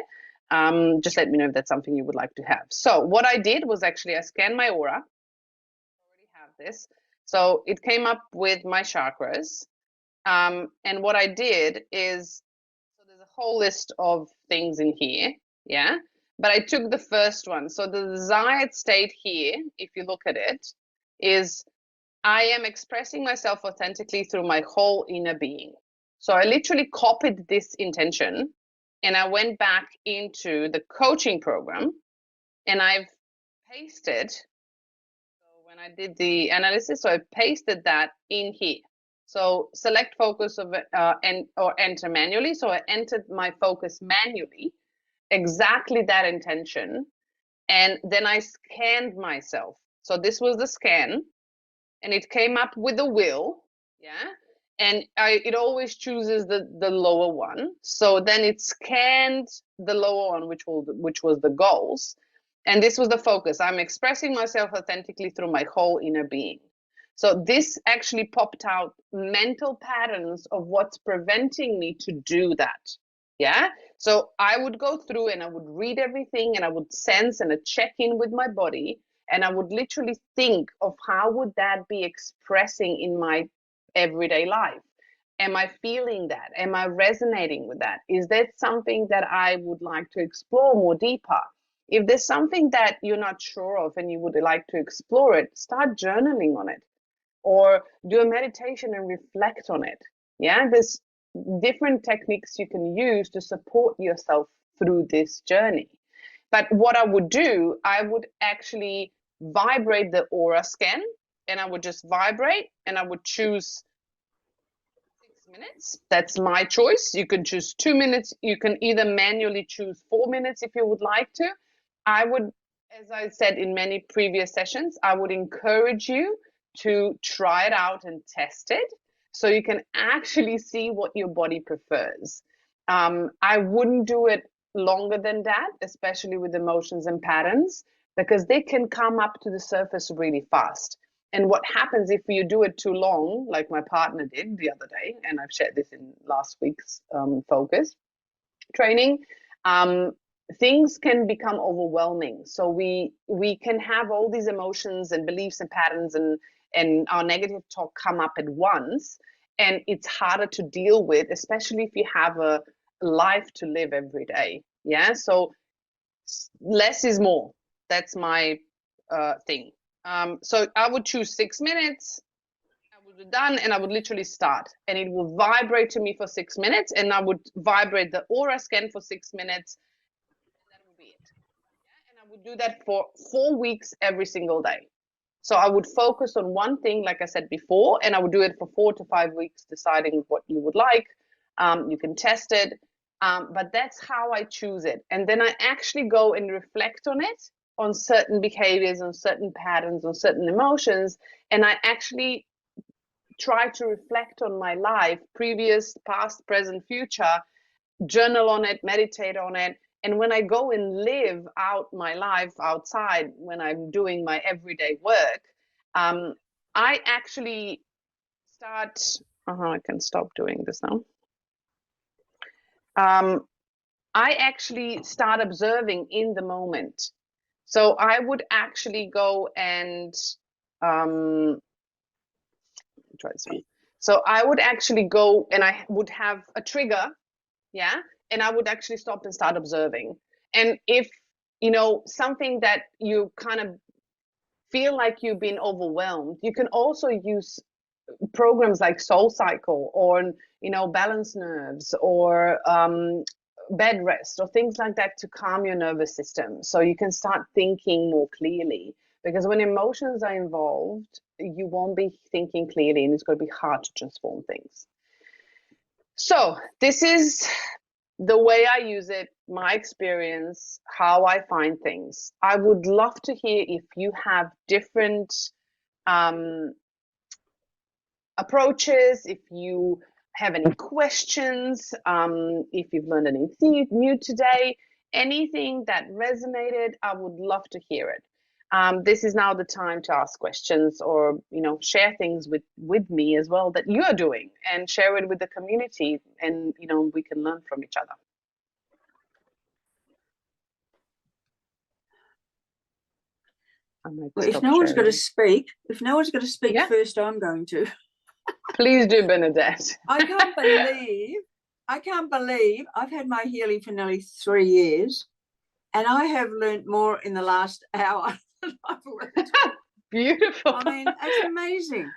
Just let me know if that's something you would like to have. So what I did was actually I scanned my aura. I already have this. So it came up with my chakras. And what I did is, so there's a whole list of things in here. Yeah. But I took the first one. So the desired state here, if you look at it, is I am expressing myself authentically through my whole inner being. So I literally copied this intention and I went back into the coaching program and I've pasted. So when I did the analysis, so I pasted that in here. So select focus of or enter manually. So I entered my focus manually, exactly that intention. And then I scanned myself. So this was the scan and it came up with a will, yeah, and it always chooses the lower one. So then it scanned the lower one, which was the goals, and this was the focus. I'm expressing myself authentically through my whole inner being. So this actually popped out mental patterns of what's preventing me to do that. Yeah. So I would go through and I would read everything and I would sense and check in with my body and I would literally think of how would that be expressing in my everyday life. Am I feeling that? Am I resonating with that? Is that something that I would like to explore more deeper? If there's something that you're not sure of and you would like to explore it, start journaling on it or do a meditation and reflect on it. Yeah, there's different techniques you can use to support yourself through this journey. But what I would do, I would actually vibrate the aura scan and I would just vibrate and I would choose 6 minutes. That's my choice. You can choose 2 minutes. You can either manually choose 4 minutes if you would like to. I would, as I said in many previous sessions, I would encourage you to try it out and test it so you can actually see what your body prefers. I wouldn't do it longer than that, especially with emotions and patterns, because they can come up to the surface really fast. And what happens if you do it too long, like my partner did the other day, and I've shared this in last week's focus training, um, things can become overwhelming. So we can have all these emotions and beliefs and patterns and our negative talk come up at once, and it's harder to deal with, especially if you have a life to live every day. Yeah, so less is more. That's my thing. So I would choose 6 minutes. I would be done and I would literally start and it would vibrate to me for 6 minutes and I would vibrate the aura scan for 6 minutes and that would be it. Yeah? And I would do that for 4 weeks every single day. So I would focus on one thing, like I said before, and I would do it for 4 to 5 weeks, deciding what you would like. You can test it, but that's how I choose it. And then I actually go and reflect on it, on certain behaviors, on certain patterns, on certain emotions, and I actually try to reflect on my life, previous, past, present, future, journal on it, meditate on it. And when I go and live out my life outside, when I'm doing my everyday work, um, I actually start. I can stop doing this now. I actually start observing in the moment. So I would actually go and try this one. So I would actually go and I would have a trigger, yeah, and I would actually stop and start observing. And if something that you kind of feel like you've been overwhelmed, you can also use programs like Soul Cycle or Balance Nerves or bed rest or things like that to calm your nervous system, so you can start thinking more clearly. Because when emotions are involved, you won't be thinking clearly, and it's going to be hard to transform things. So this is the way I use it, my experience, how I find things. I would love to hear if you have different approaches, if you have any questions, if you've learned anything new today, anything that resonated, I would love to hear it. This is now the time to ask questions, or share things with me as well that you're doing, and share it with the community, and we can learn from each other. Well, if no one's going to speak, yeah, first, I'm going to. Please do, Bernadette. I can't believe I've had my Healy for nearly 3 years, and I have learned more in the last hour than I've learned. Beautiful. I mean, it's amazing,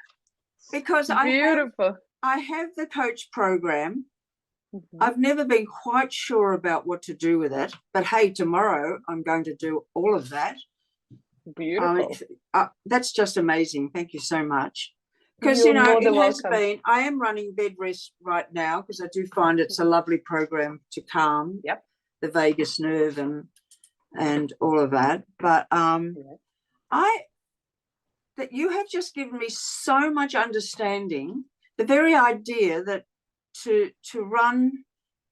because beautiful. I have the coach program. Mm-hmm. I've never been quite sure about what to do with it, but hey, tomorrow I'm going to do all of that. Beautiful. That's just amazing. Thank you so much. Because, it has been, I am running bed rest right now, because I do find it's a lovely program to calm the vagus nerve and all of that. But that you have just given me so much understanding. The very idea that to run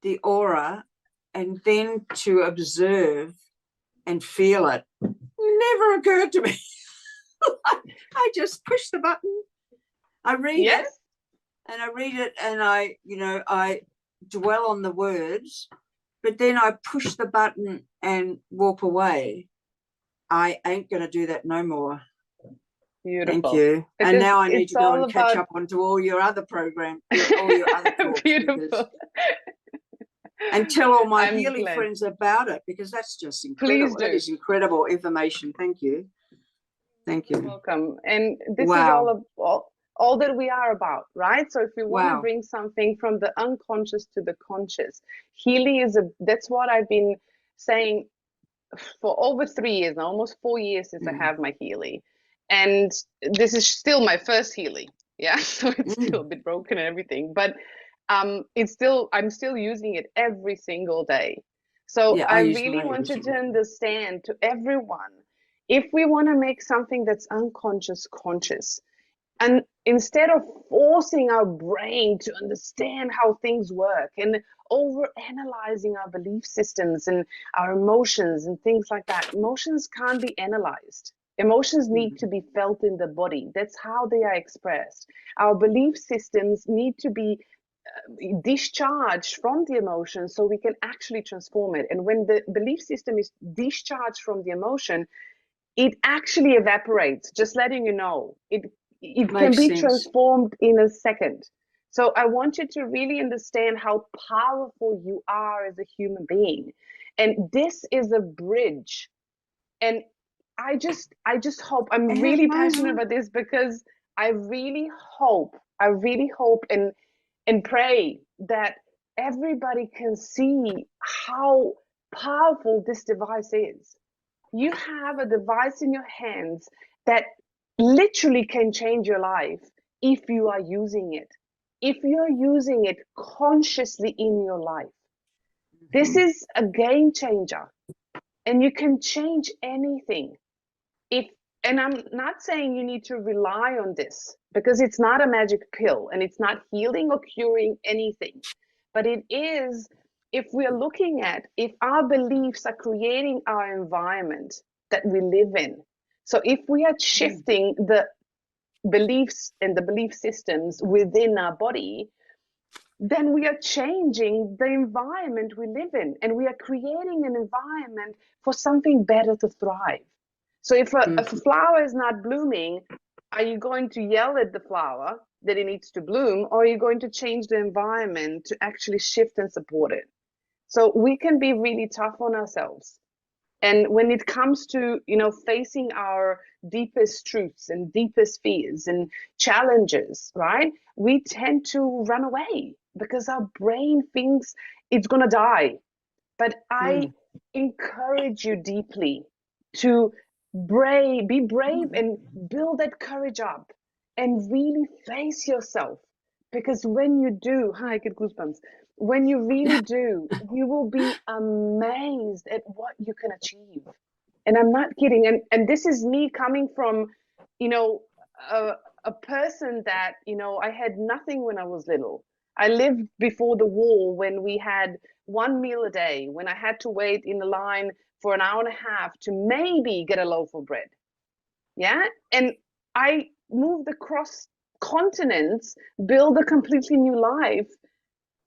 the aura and then to observe and feel it never occurred to me. I just push the button. I read it, and I dwell on the words, but then I push the button and walk away. I ain't going to do that no more. Beautiful. Thank you. Because and now I need to go and catch up onto all your other programs, all your other talks. Beautiful. And tell all my Healy friends about it, because that's just incredible. Please do. That is incredible information. Thank you. Thank you. You're welcome. And this is all that we are about, right? So if we want to bring something from the unconscious to the conscious, Healy that's what I've been saying for over 3 years now, almost 4 years since I have my Healy. And this is still my first Healy. Yeah. So it's still a bit broken and everything, but I'm still using it every single day. So I really wanted to understand to everyone, if we want to make something that's unconscious conscious, and instead of forcing our brain to understand how things work and over analyzing our belief systems and our emotions and things like that, emotions can't be analyzed. Emotions need to be felt in the body. That's how they are expressed. Our belief systems need to be discharged from the emotion so we can actually transform it. And when the belief system is discharged from the emotion, it actually evaporates, just letting you know. It can be transformed in a second. So I want you to really understand how powerful you are as a human being. And this is a bridge. And I just hope, I'm really passionate about this, because I really hope and pray that everybody can see how powerful this device is. You have a device in your hands that literally can change your life if you are using it. If you're using it consciously in your life. This is a game changer, and you can change anything. And I'm not saying you need to rely on this, because it's not a magic pill and it's not healing or curing anything. But it is, if we're looking at, if our beliefs are creating our environment that we live in. So if we are shifting the beliefs and the belief systems within our body, then we are changing the environment we live in, and we are creating an environment for something better to thrive. So if a flower is not blooming, are you going to yell at the flower that it needs to bloom, or are you going to change the environment to actually shift and support it? So we can be really tough on ourselves. And when it comes to, facing our deepest truths and deepest fears and challenges, right? We tend to run away because our brain thinks it's going to die. But I encourage you deeply to be brave and build that courage up and really face yourself. Because when you do, hi, I get goosebumps. When you really do, you will be amazed at what you can achieve. And I'm not kidding. And this is me coming from, you know, a, a person that, I had nothing when I was little. I lived before the war when we had one meal a day, when I had to wait in the line for an hour and a half to maybe get a loaf of bread. Yeah. And I moved across continents, build a completely new life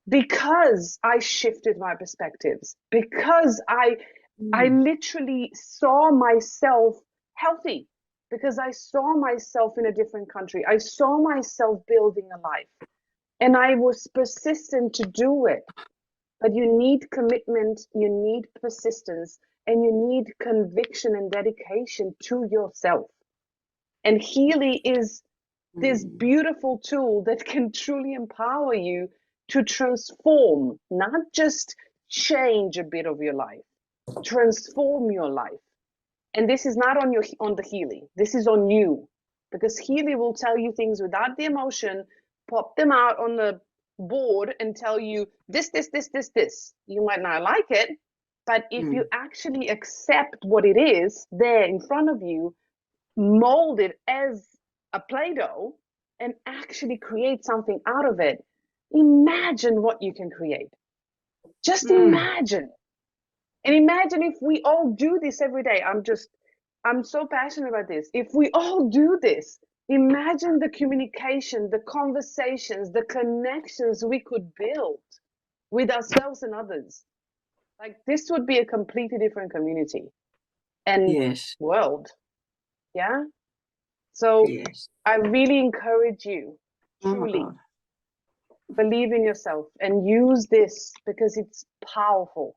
because I shifted my perspectives, because I literally saw myself healthy, because I saw myself in a different country. I saw myself building a life, and I was persistent to do it. But you need commitment, you need persistence, and you need conviction and dedication to yourself. And Healy is this beautiful tool that can truly empower you to transform, not just change a bit of your life, transform your life. And this is not on the Healy. This is on you, because Healy will tell you things without the emotion, pop them out on the board and tell you this. You might not like it, but if you actually accept what it is there in front of you, mold it as a Play-Doh, and actually create something out of it, imagine what you can create. Just imagine. And imagine if we all do this every day. I'm so passionate about this. If we all do this, imagine the communication, the conversations, the connections we could build with ourselves and others. Like, this would be a completely different community and world. Yeah. So I really encourage you, truly believe in yourself and use this, because it's powerful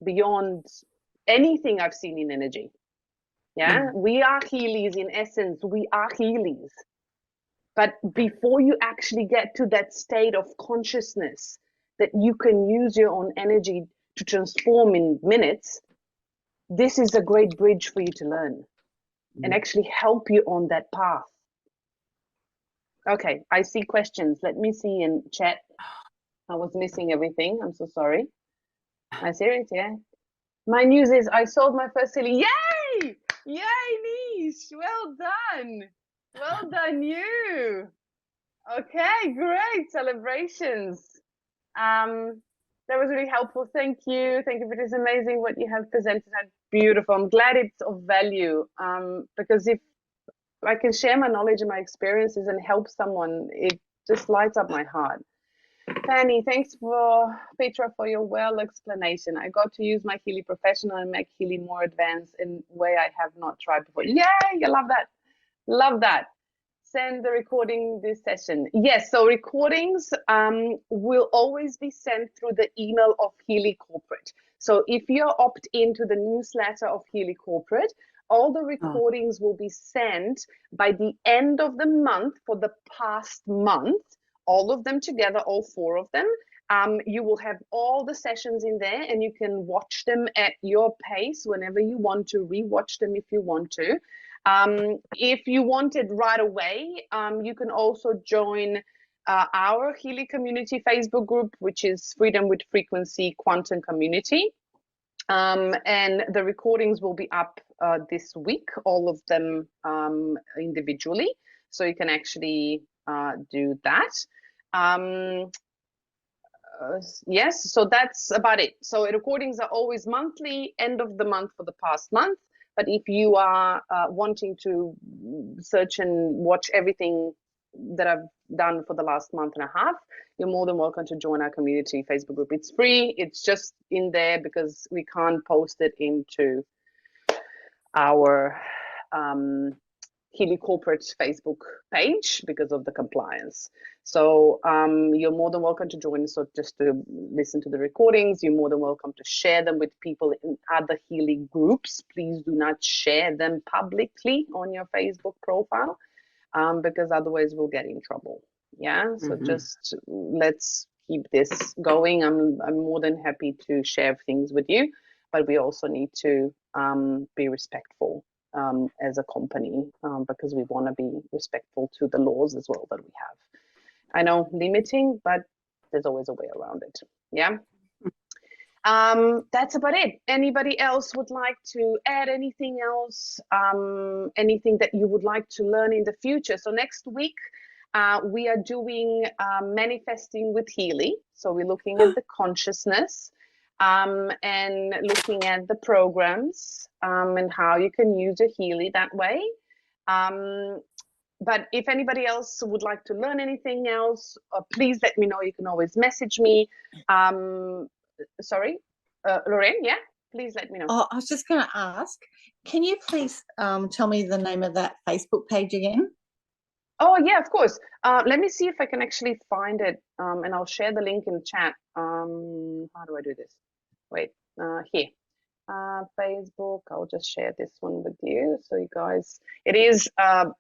beyond anything I've seen in energy. Yeah, we are Heelys in essence. We are Heelys. But before you actually get to that state of consciousness that you can use your own energy to transform in minutes, this is a great bridge for you to learn and actually help you on that path. Okay, I see questions. Let me see in chat. I was missing everything. I'm so sorry. I see it, yeah. My news is I sold my first Healy. Yay! Yay, Niche! Well done. Well done, you. Okay, great. Celebrations. That was really helpful. Thank you. Thank you for this amazing what you have presented. That's beautiful. I'm glad it's of value. Because if I can share my knowledge and my experiences and help someone, it just lights up my heart. Fanny, thanks for Petra for your well explanation. I got to use my Healy professional and make Healy more advanced in a way I have not tried before. Yay! I love that. Love that. Send the recording this session. Yes, so recordings will always be sent through the email of Healy Corporate. So if you're opt into the newsletter of Healy Corporate, all the recordings will be sent by the end of the month for the past month, all of them together, all 4 of them. You will have all the sessions in there, and you can watch them at your pace whenever you want to, rewatch them if you want to. If you want it right away, you can also join our Healy Community Facebook group, which is Freedom with Frequency Quantum Community. And the recordings will be up this week, all of them individually. So you can actually do that. Yes, so that's about it. So recordings are always monthly, end of the month for the past month. But if you are wanting to search and watch everything that I've done for the last month and a half, you're more than welcome to join our community Facebook group. It's free. It's just in there because we can't post it into our Healy Corporate Facebook page because of the compliance. So you're more than welcome to join. So just to listen to the recordings, you're more than welcome to share them with people in other Healy groups. Please do not share them publicly on your Facebook profile, because otherwise we'll get in trouble. Yeah. So just let's keep this going. I'm more than happy to share things with you, but we also need to be respectful as a company, because we want to be respectful to the laws as well that we have. I know limiting, but there's always a way around it. Yeah. That's about it. Anybody else would like to add anything else? Anything that you would like to learn in the future? So next week, we are doing manifesting with Healy. So we're looking at the consciousness, and looking at the programs, and how you can use a Healy that way. But if anybody else would like to learn anything else, please let me know. You can always message me. Sorry, Lorraine, yeah, please let me know. Oh, I was just going to ask, can you please tell me the name of that Facebook page again? Oh, yeah, of course. Let me see if I can actually find it, and I'll share the link in the chat. How do I do this? Wait, here. Facebook, I'll just share this one with you. So you guys, it is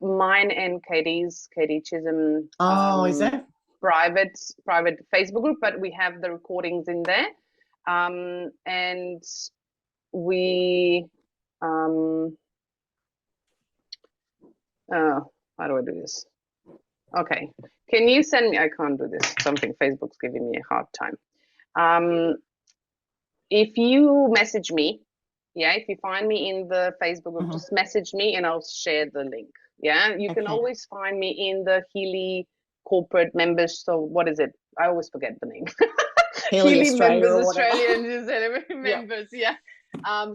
mine and Katie Chisholm. Is it? Private Facebook group, but we have the recordings in there. And we, how do I do this? Okay, can you send me, I can't do this, something Facebook's giving me a hard time. If you message me, yeah, if you find me in the Facebook group, just message me and I'll share the link. Yeah, you can always find me in the Healy corporate members. So what is it? I always forget the name. Healy members, Australian members. Yeah.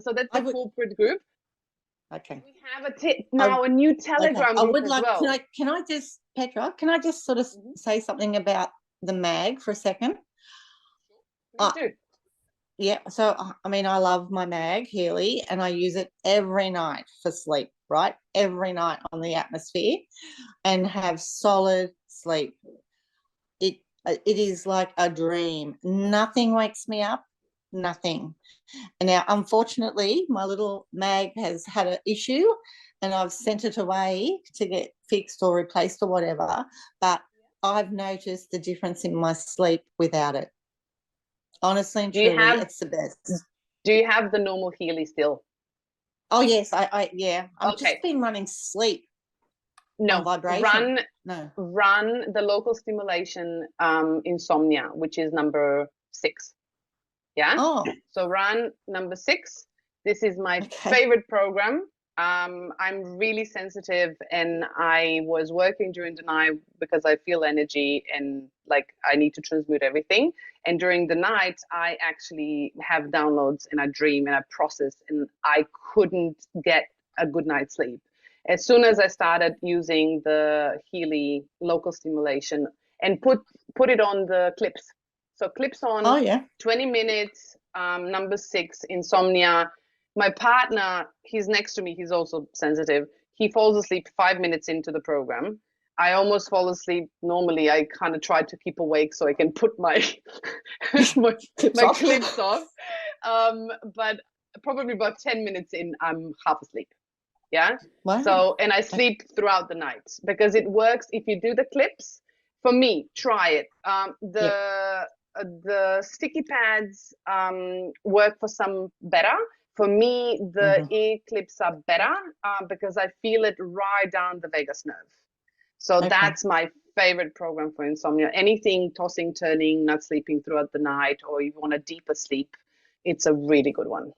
So that's the corporate group. Okay. We have a new Telegram group as well. Can I just, Petra, can I just sort of say something about the mag for a second? Please do. Yeah, so I mean, I love my mag, Healy, and I use it every night for sleep, right? Every night on the atmosphere, and have solid sleep. It is like a dream. Nothing wakes me up, nothing. And now, unfortunately, my little mag has had an issue, and I've sent it away to get fixed or replaced or whatever, but I've noticed the difference in my sleep without it. Honestly and truly, it's the best. Do you have the normal Healy still? Oh yes, yeah. I've just been running sleep. No, vibration. Run the local stimulation insomnia, which is number 6. Yeah. Oh. So run number 6. This is my favorite program. I'm really sensitive, and I was working during the night because I feel energy and like I need to transmute everything. And during the night, I actually have downloads and I dream and I process, and I couldn't get a good night's sleep. As soon as I started using the Healy local stimulation and put it on the clips. So clips on 20 minutes, number 6, insomnia. My partner, he's next to me, he's also sensitive. He falls asleep 5 minutes into the program. I almost fall asleep. Normally, I kind of try to keep awake so I can put my clips off. But probably about 10 minutes in, I'm half asleep. Yeah. Wow. So, and I sleep throughout the night because it works. If you do the clips, for me, try it. The sticky pads work for some better. For me, the ear clips are better because I feel it right down the vagus nerve. So that's my favorite program for insomnia. Anything tossing, turning, not sleeping throughout the night, or you want a deeper sleep, it's a really good one.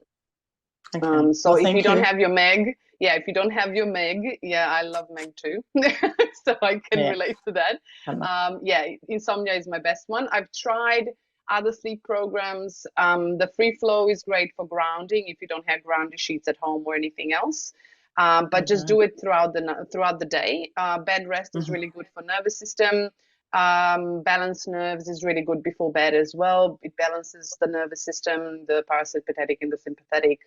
So if you don't have your Meg, if you don't have your Meg, I love Meg too. So I can relate to that. Insomnia is my best one. I've tried other sleep programs. The free flow is great for grounding if you don't have grounding sheets at home or anything else. But just do it throughout the day. Bed rest is really good for nervous system. Balanced nerves is really good before bed as well. It balances the nervous system, the parasympathetic and the sympathetic.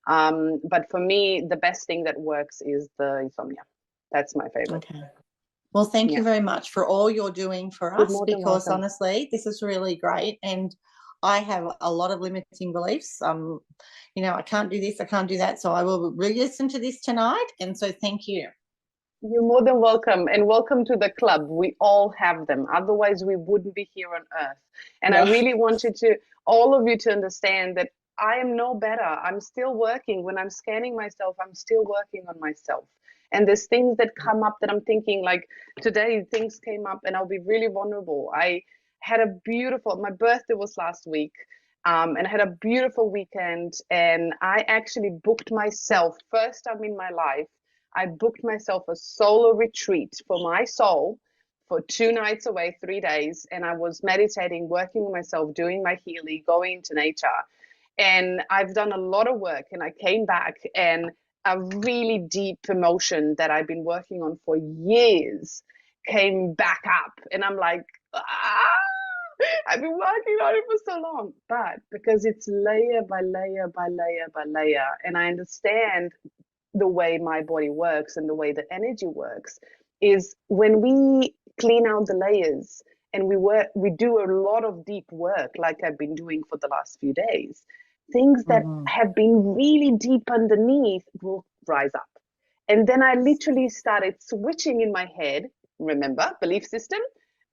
But for me, the best thing that works is the insomnia. That's my favorite. Okay. Well, thank you very much for all you're doing for You're us, more than because welcome. honestly, this is really great. And I have a lot of limiting beliefs. You know, I can't do this, I can't do that. So I will re-listen to this tonight. And so thank you. You're more than welcome, and welcome to the club. We all have them. Otherwise, we wouldn't be here on earth. And I No. really wanted all of you to understand that I am no better. I'm still working. When I'm scanning myself, I'm still working on myself. And there's things that come up that I'm thinking, like today, things came up, and I'll be really vulnerable. I had my birthday was last week. And I had a beautiful weekend, and I actually booked myself, first time in my life, I booked myself a solo retreat for my soul for 2 nights away, 3 days. And I was meditating, working on myself, doing my Healy, going into nature. And I've done a lot of work, and I came back, and a really deep emotion that I've been working on for years came back up. And I'm like, I've been working on it for so long. But because it's layer by layer by layer by layer, and I understand the way my body works and the way the energy works, is when we clean out the layers and we do a lot of deep work, like I've been doing for the last few days, things that have been really deep underneath will rise up. And then I literally started switching in my head. Remember, belief system.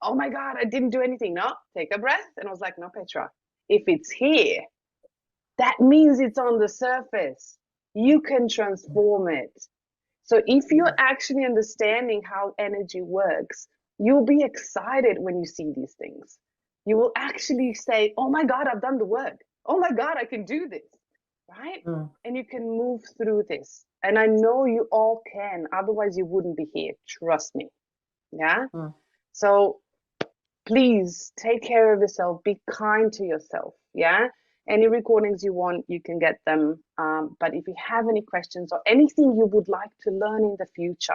Oh my God, I didn't do anything. No, take a breath. And I was like, no, Petra, if it's here, that means it's on the surface. You can transform it. So if you're actually understanding how energy works, you'll be excited when you see these things. You will actually say, oh my God, I've done the work. Oh my God, I can do this, right? And you can move through this. And I know you all can. Otherwise, you wouldn't be here. Trust me. Yeah? So please take care of yourself. Be kind to yourself. Yeah? Any recordings you want, you can get them. But if you have any questions or anything you would like to learn in the future,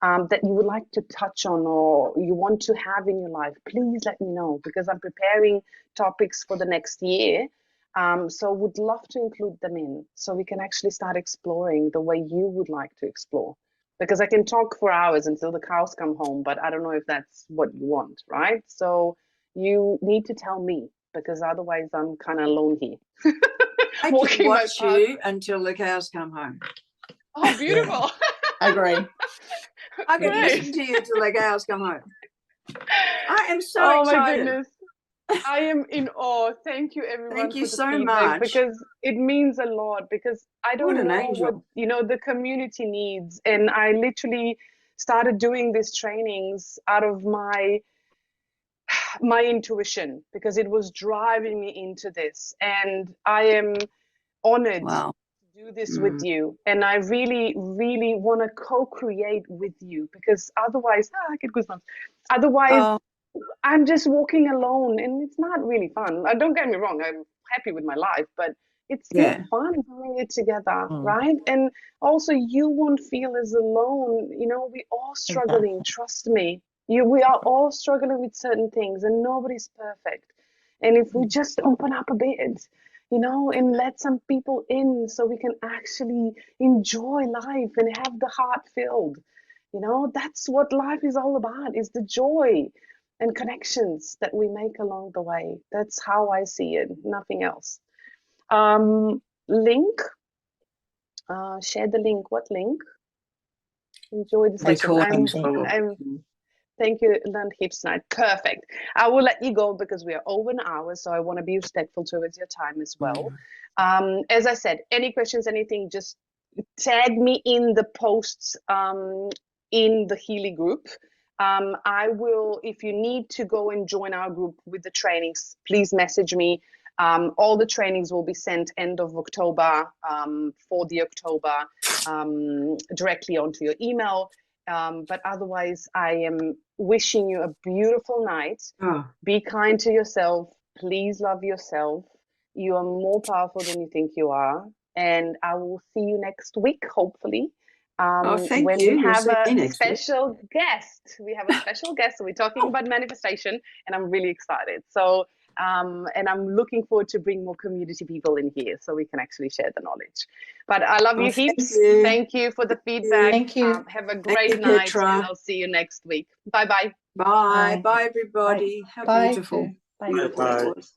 that you would like to touch on or you want to have in your life, please let me know, because I'm preparing topics for the next year. So would love to include them in so we can actually start exploring the way you would like to explore. Because I can talk for hours until the cows come home, but I don't know if that's what you want, right? So you need to tell me, because otherwise I'm kind of alone here. I can watch you until the cows come home. Oh, beautiful. I agree. I can listen to you till the cows come home. I am so excited. Oh my goodness. I am in awe. Thank you, everyone. Thank you for the so feedback, much. because it means a lot, because I don't know what the community needs. And I literally started doing these trainings out of my intuition, because it was driving me into this. And I am honored to do this with you. And I really, really want to co-create with you, because otherwise, I get goosebumps. Otherwise, I'm just walking alone, and it's not really fun. Don't get me wrong, I'm happy with my life, but it's not fun doing it together, right? And also, you won't feel as alone. You know, we're all struggling, trust me. We are all struggling with certain things, and nobody's perfect. And if we just open up a bit, you know, and let some people in so we can actually enjoy life and have the heart filled, you know, that's what life is all about, is the joy and connections that we make along the way. That's how I see it, nothing else. Link, share the link. What link? Enjoy the session. Thank you, learned heaps tonight. Perfect. I will let you go because we are over an hour, so I want to be respectful towards your time as well. As I said, any questions, anything, just tag me in the posts in the Healy group. I will, if you need to go and join our group with the trainings, please message me. All the trainings will be sent end of October, for the October, directly onto your email. But otherwise, I am wishing you a beautiful night. Be kind to yourself. Please love yourself. You are more powerful than you think you are. And I will see you next week, hopefully. When we have a special guest. We have a special guest. So we're talking about manifestation, and I'm really excited. So And I'm looking forward to bring more community people in here so we can actually share the knowledge. But I love you heaps. Thank you for the feedback. Thank you. Have a great night, Petra. And I'll see you next week. Bye-bye. Bye. Bye, everybody. How Bye. beautiful. Bye. Beautiful. Bye. Voice.